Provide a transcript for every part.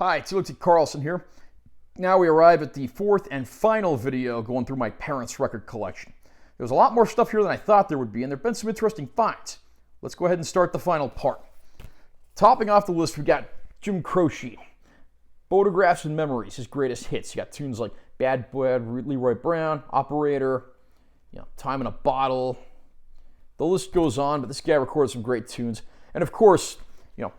Hi, it's Timothy Carlson here. Now we arrive at the fourth and final video going through my parents' record collection. There's a lot more stuff here than I thought there would be, and there have been some interesting finds. Let's go ahead and start the final part. Topping off the list, we got Jim Croce. Photographs and Memories, his greatest hits. You got tunes like Bad Boy, Leroy Brown, Operator, Time in a Bottle. The list goes on, but this guy recorded some great tunes. And of course,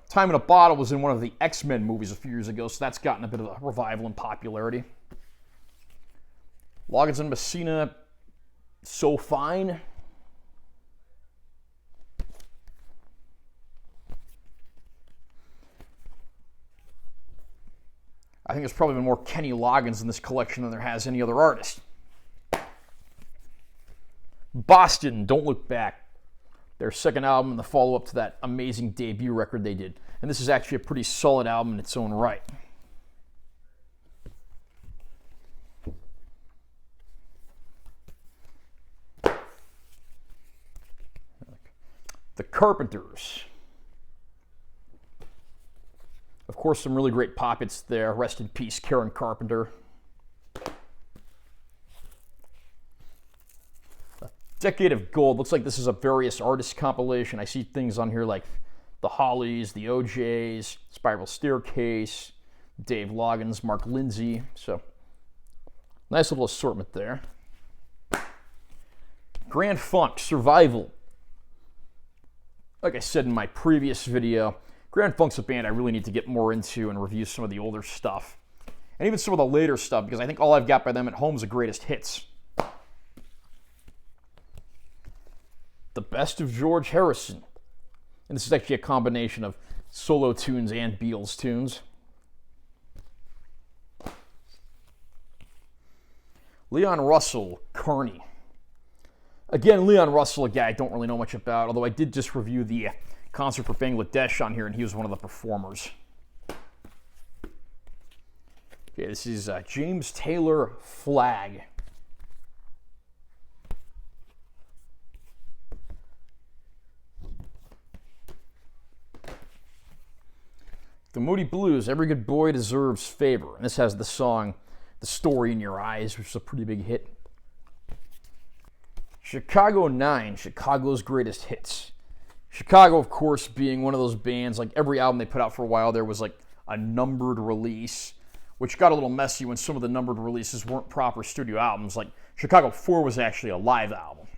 Time in a Bottle was in one of the X-Men movies a few years ago, so that's gotten a bit of a revival in popularity. Loggins and Messina, So Fine. I think there's probably been more Kenny Loggins in this collection than there has any other artist. Boston, Don't Look Back. Their second album and the follow-up to that amazing debut record they did. And this is actually a pretty solid album in its own right. The Carpenters. Of course, some really great pop hits there. Rest in peace, Karen Carpenter. Decade of Gold. Looks like this is a various artist compilation. I see things on here like the Hollies, the OJs, Spiral Staircase, Dave Loggins, Mark Lindsay. So, nice little assortment there. Grand Funk, Survival. Like I said in my previous video, Grand Funk's a band I really need to get more into and review some of the older stuff. And even some of the later stuff, because I think all I've got by them at home is the greatest hits. The Best of George Harrison. And this is actually a combination of solo tunes and Beatles tunes. Leon Russell, Carney. Again, Leon Russell, a guy I don't really know much about, although I did just review the concert for Bangladesh on here, and he was one of the performers. Okay, this is James Taylor, Flag. The Moody Blues, Every Good Boy Deserves Favor. And this has the song, The Story in Your Eyes, which is a pretty big hit. Chicago 9, Chicago's Greatest Hits. Chicago, of course, being one of those bands, like every album they put out for a while, there was like a numbered release, which got a little messy when some of the numbered releases weren't proper studio albums. Like Chicago 4 was actually a live album.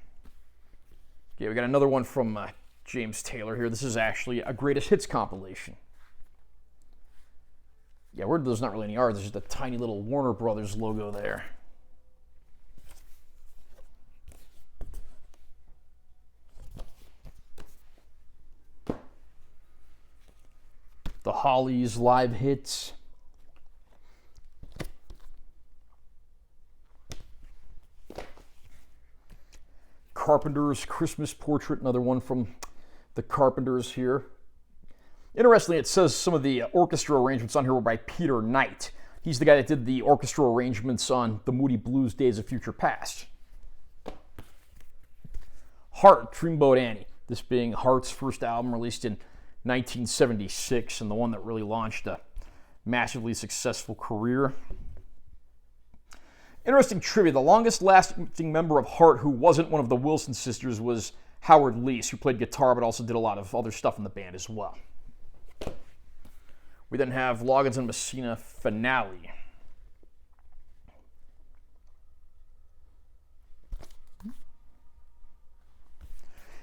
Okay, we got another one from James Taylor here. This is actually a Greatest Hits compilation. Yeah, there's not really any art. There's just a tiny little Warner Brothers logo there. The Hollies live hits. Carpenters Christmas Portrait, another one from the Carpenters here. Interestingly, it says some of the orchestra arrangements on here were by Peter Knight. He's the guy that did the orchestra arrangements on the Moody Blues Days of Future Past. Heart, Dreamboat Annie. This being Heart's first album released in 1976 and the one that really launched a massively successful career. Interesting trivia, the longest lasting member of Heart who wasn't one of the Wilson sisters was Howard Leese, who played guitar but also did a lot of other stuff in the band as well. We then have Loggins and Messina, Finale.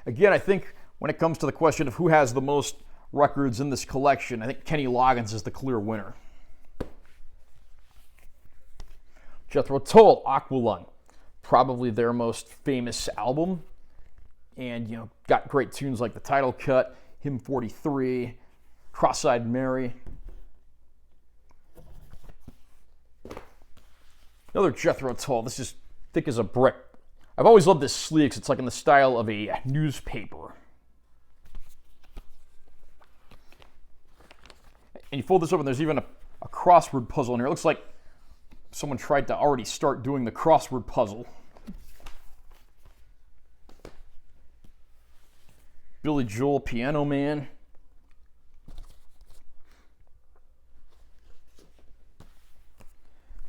Again, I think when it comes to the question of who has the most records in this collection, I think Kenny Loggins is the clear winner. Jethro Tull, Aqualung, probably their most famous album, and got great tunes like the title cut, Hymn 43, Cross-Eyed Mary. Another Jethro Tull. This is thick as a brick. I've always loved this sleeve because it's like in the style of a newspaper. And you fold this over, and there's even a crossword puzzle in here. It looks like someone tried to already start doing the crossword puzzle. Billy Joel, Piano Man.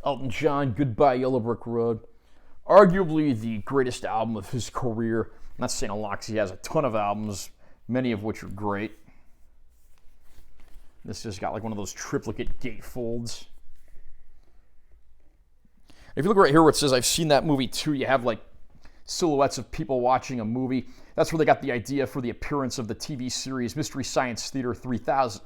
Elton John, Goodbye Yellow Brick Road. Arguably the greatest album of his career. I'm not saying a lot because he has a ton of albums, many of which are great. This has got like one of those triplicate gatefolds. If you look right here where it says, I've seen that movie too, you have like silhouettes of people watching a movie. That's where they got the idea for the appearance of the TV series Mystery Science Theater 3000.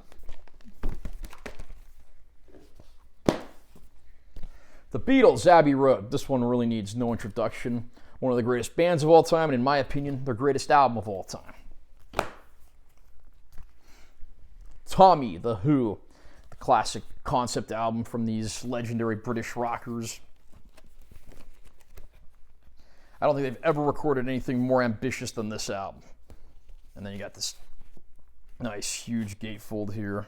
The Beatles, Abbey Road. This one really needs no introduction. One of the greatest bands of all time, and in my opinion, their greatest album of all time. Tommy, The Who, the classic concept album from these legendary British rockers. I don't think they've ever recorded anything more ambitious than this album. And then you got this nice, huge gatefold here.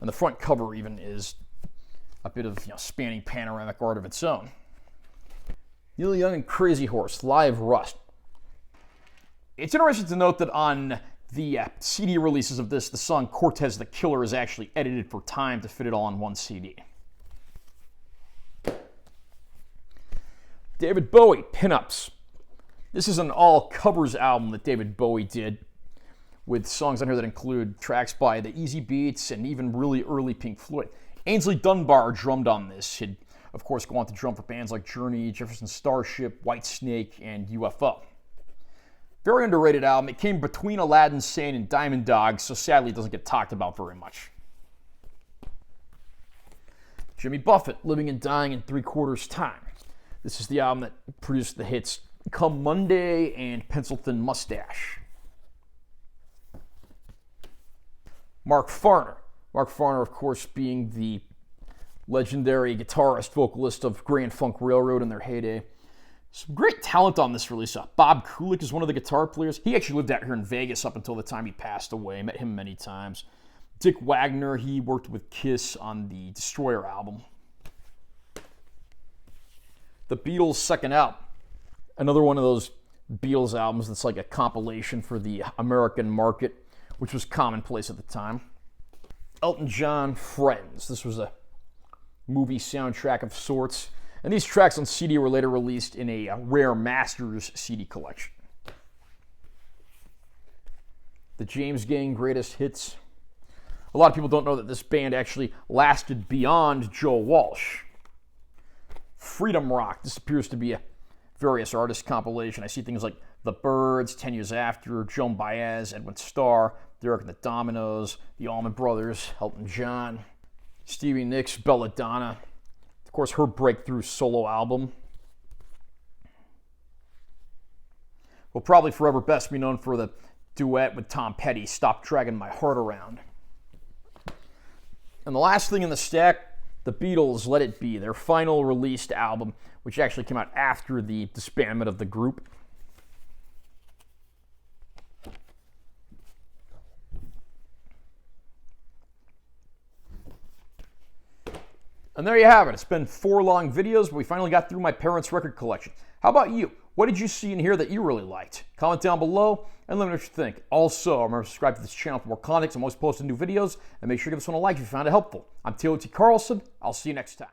And the front cover even is a bit of spanning panoramic art of its own. Neil Young and Crazy Horse, Live Rust. It's interesting to note that on the CD releases of this, the song Cortez the Killer is actually edited for time to fit it all on one CD. David Bowie, Pinups. This is an all-covers album that David Bowie did, with songs on here that include tracks by the Easy Beats and even really early Pink Floyd. Ainsley Dunbar drummed on this. He'd, of course, go on to drum for bands like Journey, Jefferson Starship, Whitesnake, and UFO. Very underrated album. It came between Aladdin Sane and Diamond Dogs, so sadly it doesn't get talked about very much. Jimmy Buffett, Living and Dying in 3/4 Time. This is the album that produced the hits Come Monday and Pencil Thin Mustache. Mark Farner. Mark Farner, of course, being the legendary guitarist, vocalist of Grand Funk Railroad in their heyday. Some great talent on this release. Bob Kulick is one of the guitar players. He actually lived out here in Vegas up until the time he passed away. I met him many times. Dick Wagner, he worked with Kiss on the Destroyer album. The Beatles' second album. Another one of those Beatles albums that's like a compilation for the American market, which was commonplace at the time. Elton John, Friends. This was a movie soundtrack of sorts. And these tracks on CD were later released in a Rare Masters CD collection. The James Gang Greatest Hits. A lot of people don't know that this band actually lasted beyond Joe Walsh. Freedom Rock. This appears to be a various artist compilation. I see things like The Byrds, 10 Years After, Joan Baez, Edwin Starr, Derek and the Dominoes, the Allman Brothers, Elton John, Stevie Nicks, Belladonna. Of course, her breakthrough solo album. Will probably forever best be known for the duet with Tom Petty, Stop Dragging My Heart Around. And the last thing in the stack, the Beatles' Let It Be, their final released album, which actually came out after the disbandment of the group. And there you have it. It's been 4 long videos, but we finally got through my parents' record collection. How about you? What did you see in here that you really liked? Comment down below and let me know what you think. Also, remember to subscribe to this channel for more content. I'm always posting new videos, and make sure to give this one a like if you found it helpful. I'm Taylor T. Carlson. I'll see you next time.